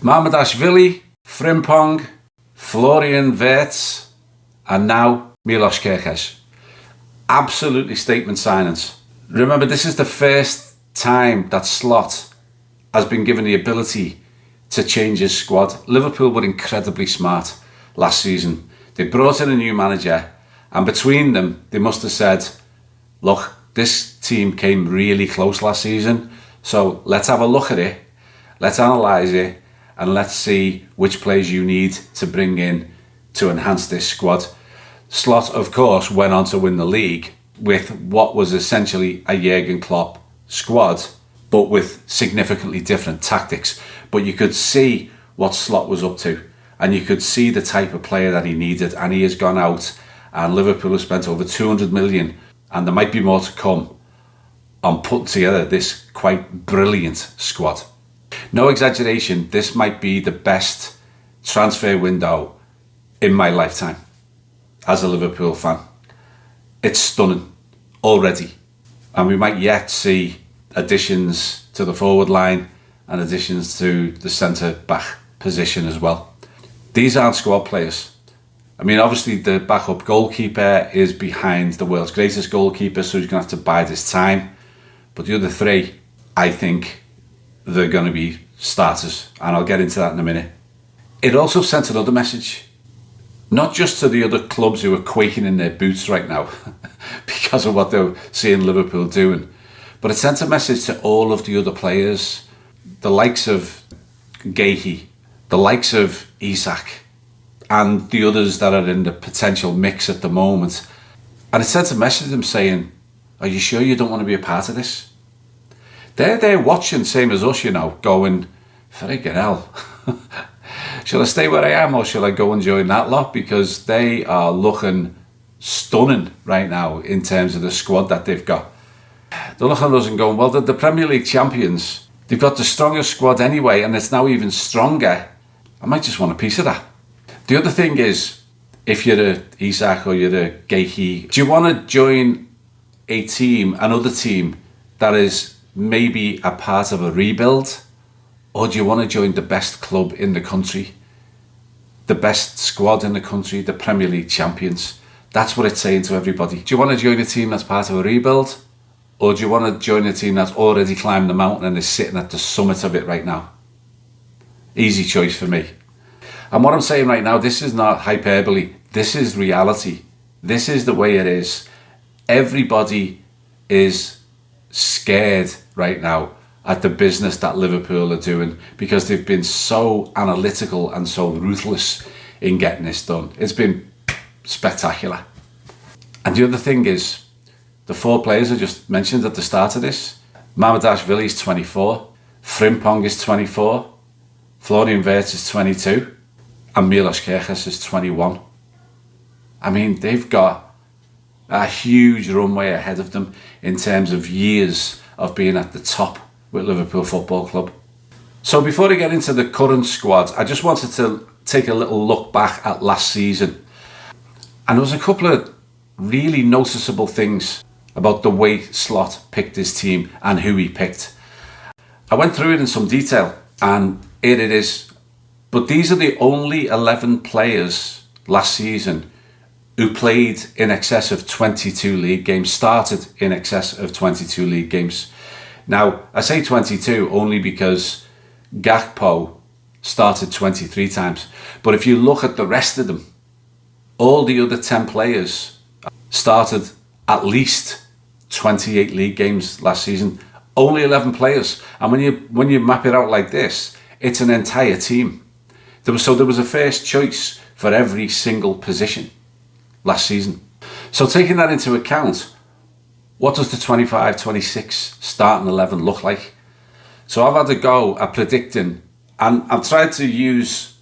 Mamardashvili, Frimpong, Florian Wirtz, and now Milos Kerkez. Absolutely statement signings. Remember, this is the first time that Slot has been given the ability to change his squad. Liverpool were incredibly smart last season. They brought in a new manager, and between them, they must have said, look, this team came really close last season, so let's have a look at it, let's analyse it, and let's see which players you need to bring in to enhance this squad. Slot, of course, went on to win the league with what was essentially a Jurgen Klopp squad, but with significantly different tactics. But you could see what Slot was up to, and you could see the type of player that he needed, and he has gone out, and Liverpool have spent over 200 million, and there might be more to come, on putting together this quite brilliant squad. No exaggeration, this might be the best transfer window in my lifetime as a Liverpool fan. It's stunning already, and we might yet see additions to the forward line and additions to the centre-back position as well. These aren't squad players. I mean, obviously the backup goalkeeper is behind the world's greatest goalkeeper, so he's going to have to bide his time. But the other three, I think they're going to be starters, and I'll get into that in a minute. It also sent another message, not just to the other clubs who are quaking in their boots right now because of what they're seeing Liverpool doing, but it sent a message to all of the other players, the likes of Gahey, the likes of Isak, and the others that are in the potential mix at the moment. And it sent a message to them saying, are you sure you don't want to be a part of this? They're there watching, same as us, you know, going, friggin' hell. Shall I stay where I am, or shall I go and join that lot? Because they are looking stunning right now in terms of the squad that they've got. They're looking at us and going, well, the Premier League champions, they've got the strongest squad anyway, and it's now even stronger. I might just want a piece of that. The other thing is, if you're a Isak or you're a Gahey, do you want to join a team, another team that is maybe a part of a rebuild, or do you want to join the best club in the country, the best squad in the country, the Premier League champions? That's what it's saying to everybody. Do you want to join a team that's part of a rebuild, or do you want to join a team that's already climbed the mountain and is sitting at the summit of it right now? Easy choice for me. And what I'm saying right now, this is not hyperbole. This is reality. This is the way it is. Everybody is scared right now at the business that Liverpool are doing, because they've been so analytical and so ruthless in getting this done. It's been spectacular. And the other thing is, the four players I just mentioned at the start of this, Mamardashvili is 24, Frimpong is 24, Florian Wirtz is 22, and Milos Kerkez is 21. I mean, they've got a huge runway ahead of them in terms of years of being at the top with Liverpool Football Club. So before I get into the current squad, I just wanted to take a little look back at last season. And there was a couple of really noticeable things about the way Slot picked his team and who he picked. I went through it in some detail, and here it is. But these are the only 11 players last season who played in excess of 22 league games, started in excess of 22 league games. Now, I say 22 only because Gakpo started 23 times. But if you look at the rest of them, all the other 10 players started at least 28 league games last season. Only 11 players. And when you map it out like this, it's an entire team. There was a first choice for every single position last season. So taking that into account, what does the 25-26 starting 11 look like? So I've had a go at predicting, and I've tried to use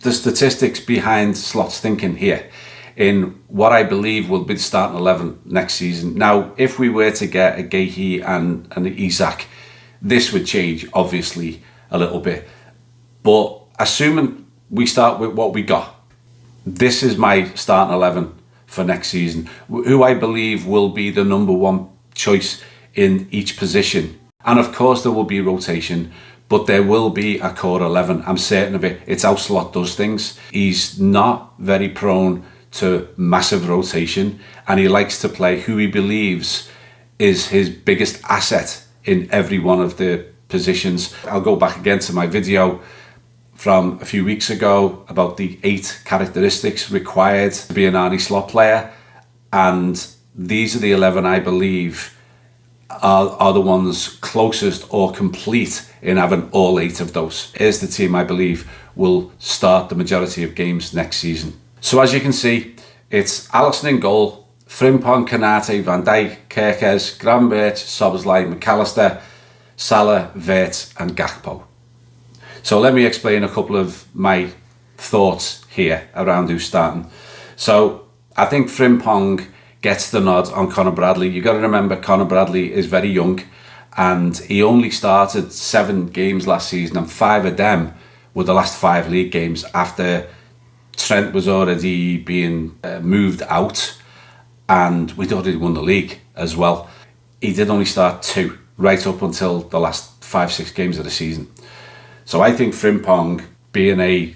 the statistics behind Slot's thinking here in what I believe will be the starting 11 next season. Now, if we were to get a Gahey and an Isak, this would change, obviously, a little bit. But assuming we start with what we got, this is my starting 11 for next season, who I believe will be the number one choice in each position. And of course there will be rotation, But there will be a core 11. I'm certain of it. It's how Slot does things. He's not very prone to massive rotation, and he likes to play who he believes is his biggest asset in every one of the positions. I'll go back again to my video from a few weeks ago about the 8 characteristics required to be an Arnie Slot player, and these are the 11 I believe are the ones closest or complete in having all 8 of those. Here's the team I believe will start the majority of games next season. So as you can see, it's Alisson in goal, Frimpong, Konate, Van Dijk, Kerkez, Gravenberch, Szoboszlai, McAllister, Salah, Wirtz and Gakpo. So let me explain a couple of my thoughts here around who's starting. So I think Frimpong gets the nod on Conor Bradley. You got to remember Conor Bradley is very young, and he only started 7 games last season, and 5 of them were the last 5 league games after Trent was already being moved out, and we'd already won the league as well. He did only start 2 right up until the last 5-6 games of the season. So I think Frimpong, being a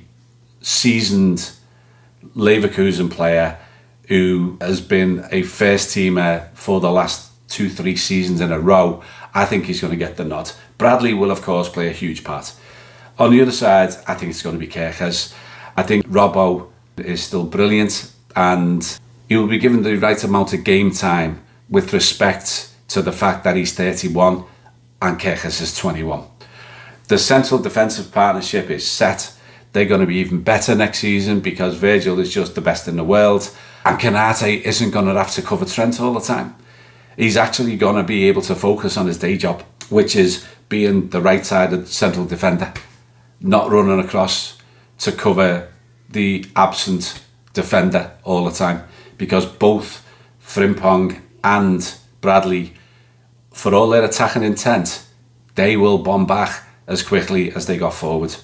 seasoned Leverkusen player who has been a first teamer for the last 2-3 seasons in a row, I think he's going to get the nod. Bradley will of course play a huge part. On the other side, I think it's going to be Kerkez. I think Robbo is still brilliant, and he will be given the right amount of game time with respect to the fact that he's 31 and Kerkez is 21. The central defensive partnership is set. They're going to be even better next season because Virgil is just the best in the world, and Konate isn't going to have to cover Trent all the time. He's actually going to be able to focus on his day job, which is being the right-sided central defender, not running across to cover the absent defender all the time, because both Frimpong and Bradley, for all their attacking intent, they will bomb back as quickly as they got forward.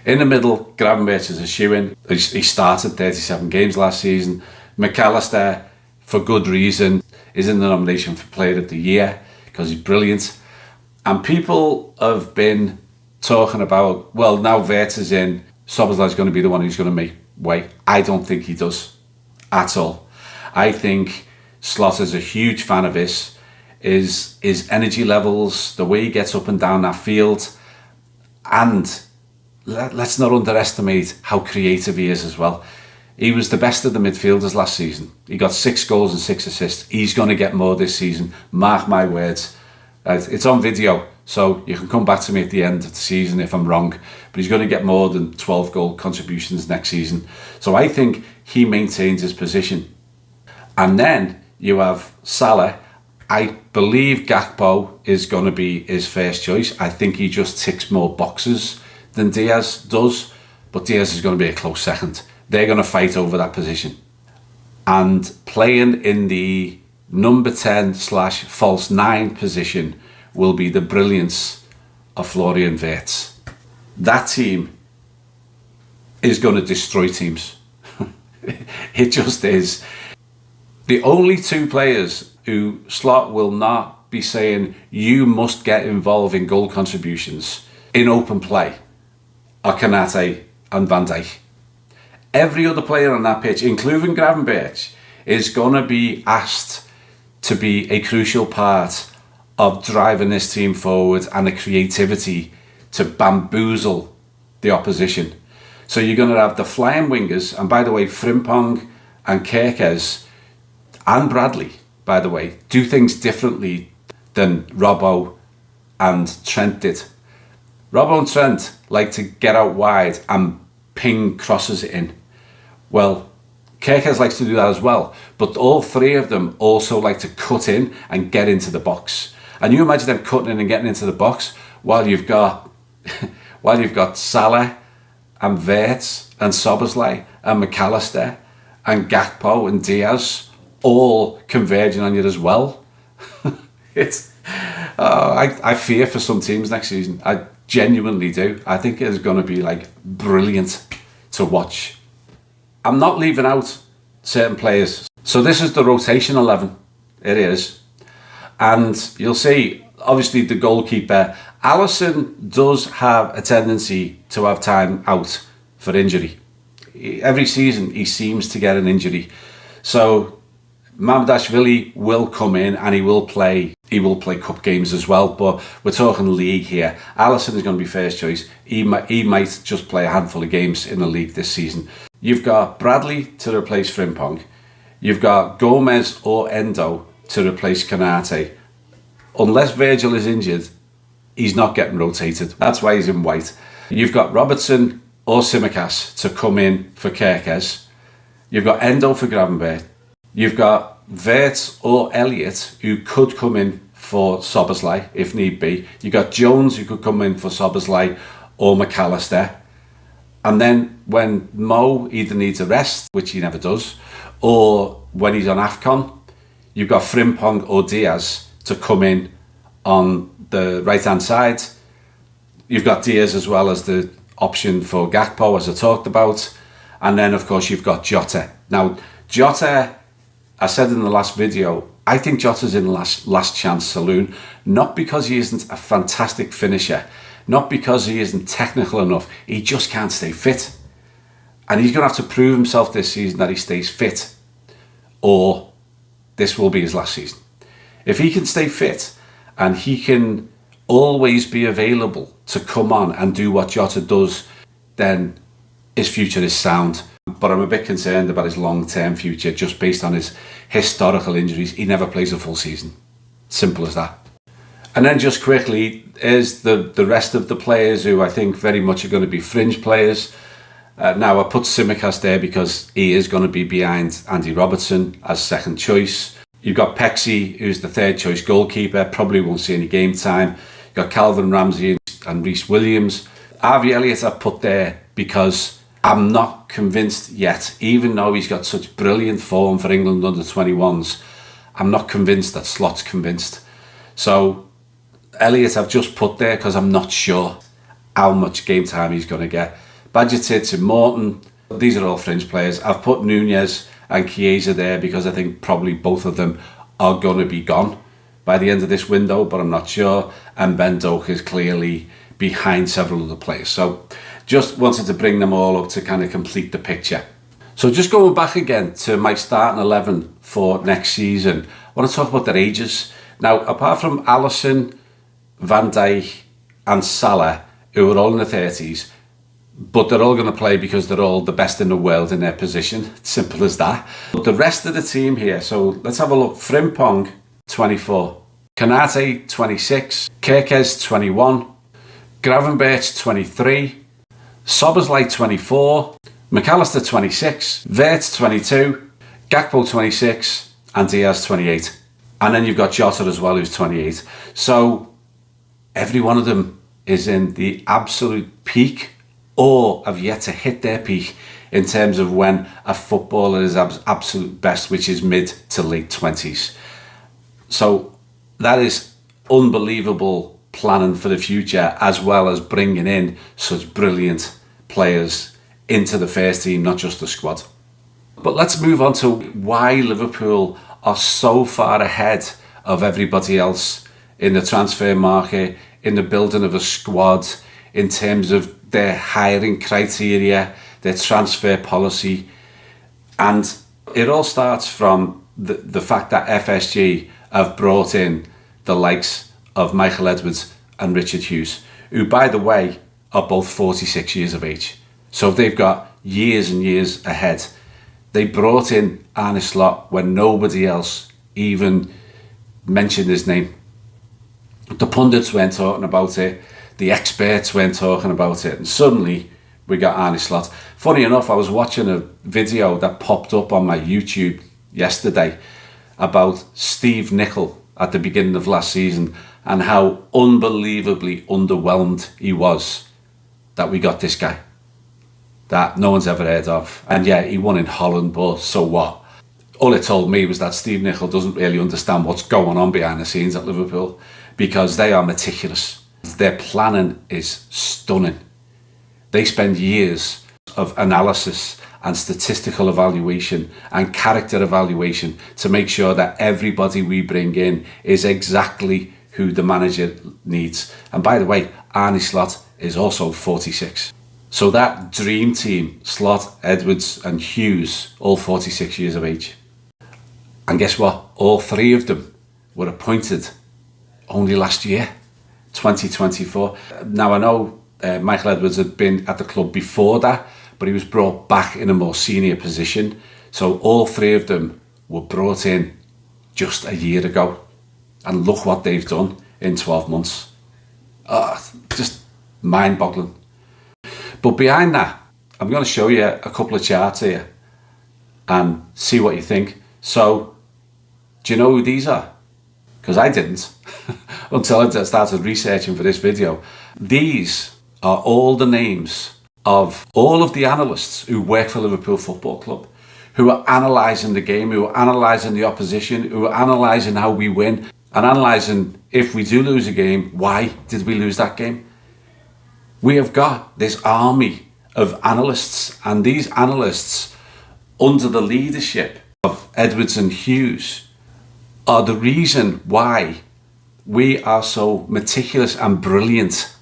In the middle, Gravenberch is a shoo-in. He started 37 games last season. McAllister, for good reason, is in the nomination for Player of the Year because he's brilliant. And people have been talking about, well, now Wirtz is in, Szoboszlai is going to be the one who's going to make way. I don't think he does at all. I think Slot is a huge fan of his energy levels, the way he gets up and down that field, and let's not underestimate how creative he is as well. He was the best of the midfielders last season. He got 6 goals and 6 assists. He's going to get more this season. Mark my words. It's on video, so you can come back to me at the end of the season if I'm wrong. But he's going to get more than 12 goal contributions next season. So I think he maintains his position. And then you have Salah. I believe Gakpo is going to be his first choice. I think he just ticks more boxes than Diaz does, but Diaz is going to be a close second. They're going to fight over that position. And playing in the number 10/false 9 position will be the brilliance of Florian Wirtz. That team is going to destroy teams. It just is. The only 2 players who Slot will not be saying you must get involved in goal contributions in open play are Konate and Van Dijk. Every other player on that pitch, including Gravenberch, is going to be asked to be a crucial part of driving this team forward and the creativity to bamboozle the opposition. So you're going to have the flying wingers, and by the way, Frimpong and Kerkez and Bradley, by the way, do things differently than Robbo and Trent did. Robbo and Trent like to get out wide and ping crosses in. Well, Kerkez likes to do that as well, but all 3 of them also like to cut in and get into the box. And you imagine them cutting in and getting into the box while you've got Salah and Wirtz and Szoboszlai and McAllister and Gakpo and Diaz all converging on you as well. I fear for some teams next season. I genuinely do. I think it's going to be like brilliant to watch. I'm not leaving out certain players. So this is the rotation 11. It is. And you'll see obviously the goalkeeper. Alisson does have a tendency to have time out for injury. Every season he seems to get an injury. So Mamdashvili will come in and he will play cup games as well, but we're talking league here. Alisson is going to be first choice. He might just play a handful of games in the league this season. You've got Bradley to replace Frimpong. You've got Gomez or Endo to replace Konate. Unless Virgil is injured, he's not getting rotated. That's why he's in white. You've got Robertson or Tsimikas to come in for Kerkez. You've got Endo for Gravenberch. You've got Wirtz or Elliott who could come in for Szoboszlai if need be. You've got Jones who could come in for Szoboszlai or McAllister. And then when Mo either needs a rest, which he never does, or when he's on AFCON, you've got Frimpong or Diaz to come in on the right-hand side. You've got Diaz as well as the option for Gakpo, as I talked about. And then, of course, you've got Jota. Now, Jota, I said in the last video, I think Jota's in last chance saloon, not because he isn't a fantastic finisher, not because he isn't technical enough, he just can't stay fit. And he's going to have to prove himself this season that he stays fit, or this will be his last season. If he can stay fit and he can always be available to come on and do what Jota does, then his future is sound. But I'm a bit concerned about his long-term future just based on his historical injuries. He never plays a full season. Simple as that. And then just quickly is the rest of the players who I think very much are going to be fringe players. Now I put Tsimikas there because he is going to be behind Andy Robertson as second choice. You've got Pexi, who's the third choice goalkeeper, probably won't see any game time. You've got Calvin Ramsey and Reece Williams. Harvey Elliott I've put there because I'm not convinced yet, even though he's got such brilliant form for England under 21s, I'm not convinced that Slot's convinced. So Elliott I've just put there because I'm not sure how much game time he's going to get. Bajcetic and Morton, these are all fringe players. I've put Nunez and Chiesa there because I think probably both of them are going to be gone by the end of this window, but I'm not sure. And Ben Doak is clearly behind several of the players. So just wanted to bring them all up to kind of complete the picture. So just going back again to my starting 11 for next season, I want to talk about their ages. Now, apart from Alisson, Van Dijk and Salah, who are all in their 30s, but they're all going to play because they're all the best in the world in their position. Simple as that. But the rest of the team here, so let's have a look. Frimpong, 24. Konate, 26. Kerkez, 21. Gravenberch, 23. Szoboszlai, 24. McAllister, 26. Wirtz, 22. Gakpo, 26. And Diaz, 28. And then you've got Jota as well, who's 28. So every one of them is in the absolute peak or have yet to hit their peak in terms of when a footballer is absolute best, which is mid to late 20s. So that is unbelievable planning for the future, as well as bringing in such brilliant players into the first team, not just the squad. But let's move on to why Liverpool are so far ahead of everybody else in the transfer market, in the building of a squad, in terms of their hiring criteria, their transfer policy. And it all starts from the fact that FSG have brought in the likes of Michael Edwards and Richard Hughes, who, by the way, are both 46 years of age. So they've got years and years ahead. They brought in Arne Slot when nobody else even mentioned his name. The pundits weren't talking about it. The experts weren't talking about it. And suddenly we got Arne Slot. Funny enough, I was watching a video that popped up on my YouTube yesterday about Steve Nicol at the beginning of last season and how unbelievably underwhelmed he was that we got this guy that no one's ever heard of. And yeah, he won in Holland, but so what? All it told me was that Steve Nicol doesn't really understand what's going on behind the scenes at Liverpool, because they are meticulous. Their planning is stunning. They spend years of analysis and statistical evaluation and character evaluation to make sure that everybody we bring in is exactly who the manager needs. And by the way, Arne Slot is also 46. So that dream team, Slot, Edwards and Hughes, all 46 years of age. And guess what? All three of them were appointed only last year, 2024. Now I know Michael Edwards had been at the club before that, but he was brought back in a more senior position. So all three of them were brought in just a year ago. And look what they've done in 12 months. Just mind-boggling. But behind that, I'm going to show you a couple of charts here and see what you think. So, do you know who these are? Because I didn't until I started researching for this video. These are all the names of all of the analysts who work for Liverpool Football Club, who are analysing the game, who are analysing the opposition, who are analysing how we win, and analysing if we do lose a game, why did we lose that game? We have got this army of analysts, and these analysts, under the leadership of Edwards and Hughes, are the reason why we are so meticulous and brilliant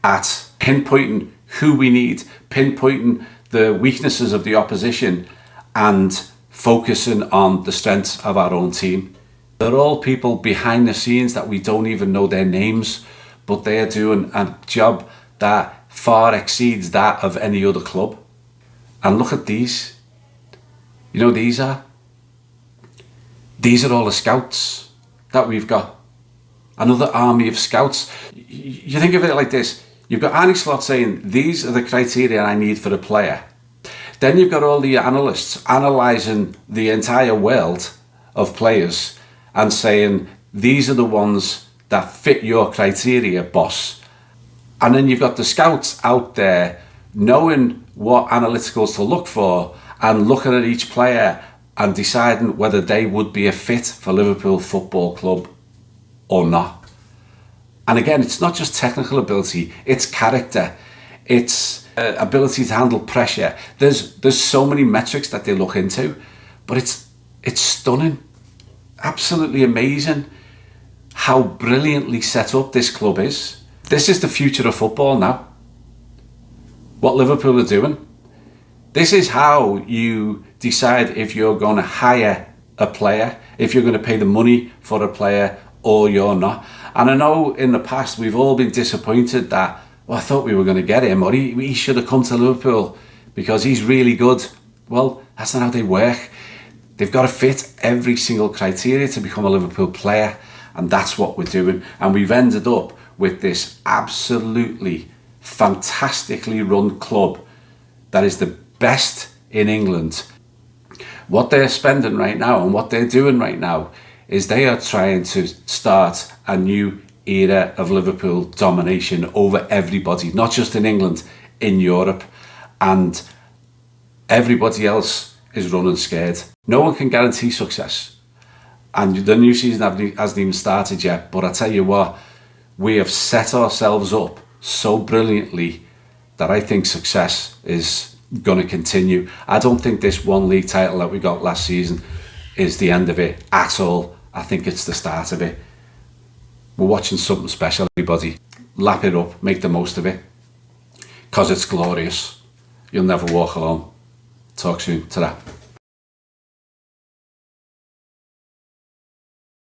at pinpointing who we need, pinpointing the weaknesses of the opposition, and focusing on the strengths of our own team. They're all people behind the scenes that we don't even know their names, but they are doing a job that far exceeds that of any other club. And look at these. You know, these are all the scouts that we've got. Another army of scouts. You think of it like this. You've got Arne Slot saying, these are the criteria I need for a player. Then you've got all the analysts analysing the entire world of players and saying, these are the ones that fit your criteria, boss. And then you've got the scouts out there knowing what analyticals to look for and looking at each player and deciding whether they would be a fit for Liverpool Football Club or not. And again, it's not just technical ability, it's character, it's ability to handle pressure. There's so many metrics that they look into, but it's stunning, absolutely amazing how brilliantly set up this club is. This is the future of football now. What Liverpool are doing. This is how you decide if you're going to hire a player, if you're going to pay the money for a player or you're not. And I know in the past we've all been disappointed that, well, I thought we were going to get him, or he should have come to Liverpool because he's really good. Well, that's not how they work. They've got to fit every single criteria to become a Liverpool player, and that's what we're doing. And we've ended up with this absolutely fantastically run club that is the best in England. What they're spending right now and what they're doing right now is they are trying to start a new era of Liverpool domination over everybody, not just in England, in Europe. And everybody else is running scared. No one can guarantee success. And the new season hasn't even started yet. But I tell you what, we have set ourselves up so brilliantly that I think success is going to continue. I don't think this one league title that we got last season is the end of it at all. I think it's the start of it. We're watching something special, everybody. Lap it up, make the most of it, because it's glorious. You'll never walk alone. Talk soon. Ta-ra.